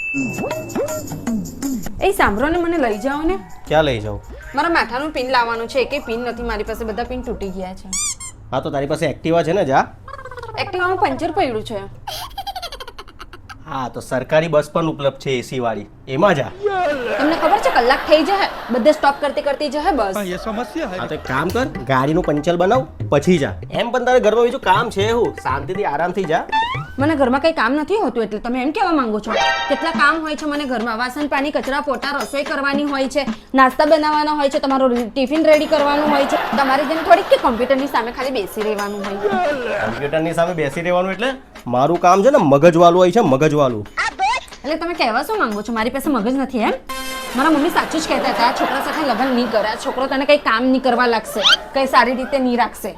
એ સાંભળો ને, મને લઈ જાઓ ને. ક્યાં લઈ જાઉં? મારા માથાનું પિન લાવવાનું છે. કે પિન નથી મારી પાસે, બધા પિન તૂટી ગયા છે. હા તો તારી પાસે એક્ટિવા છે ને? જા. એક્ટિવામાં પંચર પડ્યું છે. હા તો સરકારી બસ પણ ઉપલબ્ધ છે એસી વાળી, એમાં જા. તમને ખબર છે કલાક થઈ જાય, બધે સ્ટોપ કરતી કરતી જાય બસ. હા તો એક કામ કર, ગાડીનું પંચર બનાવ પછી જા. એમ પણ તારે ઘરમાં બીજું કામ છે હું, શાંતિથી આરામથી જા. મને ઘરમાં કઈ કામ નથી હોતું એટલે તમે એમ કહેવા માંગો છો? કેટલા કામ હોય છે મને ઘરમાં. વાસણ પાણી કચરા પોતા રસોઈ કરવાની હોય છે, નાસ્તા બનાવવાનો હોય છે, તમારો ટિફિન રેડી કરવાનું હોય છે. તમારે જેમ થોડીક કે કોમ્પ્યુટરની સામે ખાલી બેસી રહેવાનું હોય. કોમ્પ્યુટરની સામે બેસી રહેવાનું એટલે મારું કામ છે ને મગજવાળું હોય છે, મગજવાળું. એટલે તમે કહેવા શું માંગો છો? મારી પાસે મગજ નથી એમ? મારા મમ્મી સાચું જ કહેતા હતા, આ છોકરા સાથે લગ્ન નહીં કરે, આ છોકરો તને કઈ કામ નહીં કરવા લાગશે, કઈ સારી રીતે નહીં રાખશે.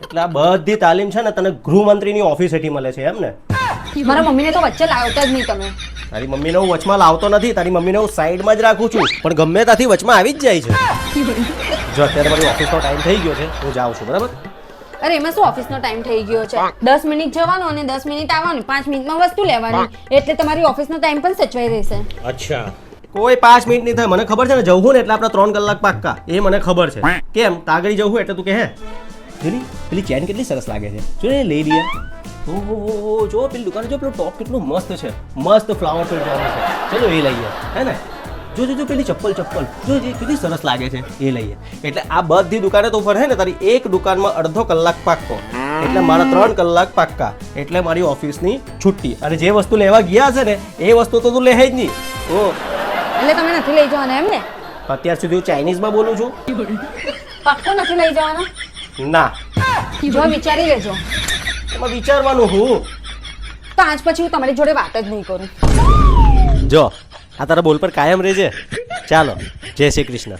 એટલે આ બધી તાલીમ છે ને તને ગૃહમંત્રીની ઓફિસ હેઠી મળે છે એમ ને? મારા મમ્મીને તો વચ્ચે લાવતા જ નહીં તમે. તારી મમ્મીને હું વચમાં લાવતો નથી, તારી મમ્મીને હું સાઈડમાં જ રાખું છું, પણ ગમે ત્યાંથી વચમાં આવી જ જાય છે. જો અત્યારે મારી ઓફિસનો ટાઈમ થઈ ગયો છે, હું જાઉં છું, બરાબર? અરે એમાં શું ઓફિસનો ટાઈમ થઈ ગયો છે? 10 મિનિટ જવાનું અને 10 મિનિટ આવવાનું, 5 મિનિટમાં વસ્તુ લેવાની, એટલે તમારી ઓફિસનો ટાઈમ પણ સચવાઈ રહેશે. અચ્છા, કોઈ 5 મિનિટ નહીં થાય. મને ખબર છે ને, જવું ને એટલે આપણે 3 કલાક પાક્કા, એ મને ખબર છે. કેમ તાગડી જવું એટલે તું કહે? જોની પેલી ચેન કેટલી સરસ લાગે છે, જો એ લઈ લઈએ. ઓહો, જો પેલી દુકાને જો પેલો ટોપ કેટલો મસ્ત છે, મસ્ત ફ્લાવર પેન્ટ છે. ચલો એ લઈએ, હે ને? જો જો જો પેલી ચપ્પલ જો જે કેટલી સરસ લાગે છે, એ લઈએ. એટલે આ બધી દુકાને તો ફરે ને, તારી એક દુકાનમાં અડધો કલાક પાક્કો, એટલે મારા 3 કલાક પાક્કા, એટલે મારી ઓફિસની છુટ્ટી. અને જે વસ્તુ લેવા ગયા છે ને એ વસ્તુ તો તું લે જ નહીં. ઓ એટલે તમે નથી લઈ જવાના એમ ને? અત્યાર સુધી હું ચાઇનીઝમાં બોલું છું. પાક્કો નથી લઈ જવાના? ના. જો વિચારી લેજો. એમાં વિચારવાનું હું તો આજ પછી હું તમારી જોડે વાત જ નહીં કરું. જો આ તારા બોલ પર કાયમ રહેજે. ચાલો, જય શ્રી કૃષ્ણ.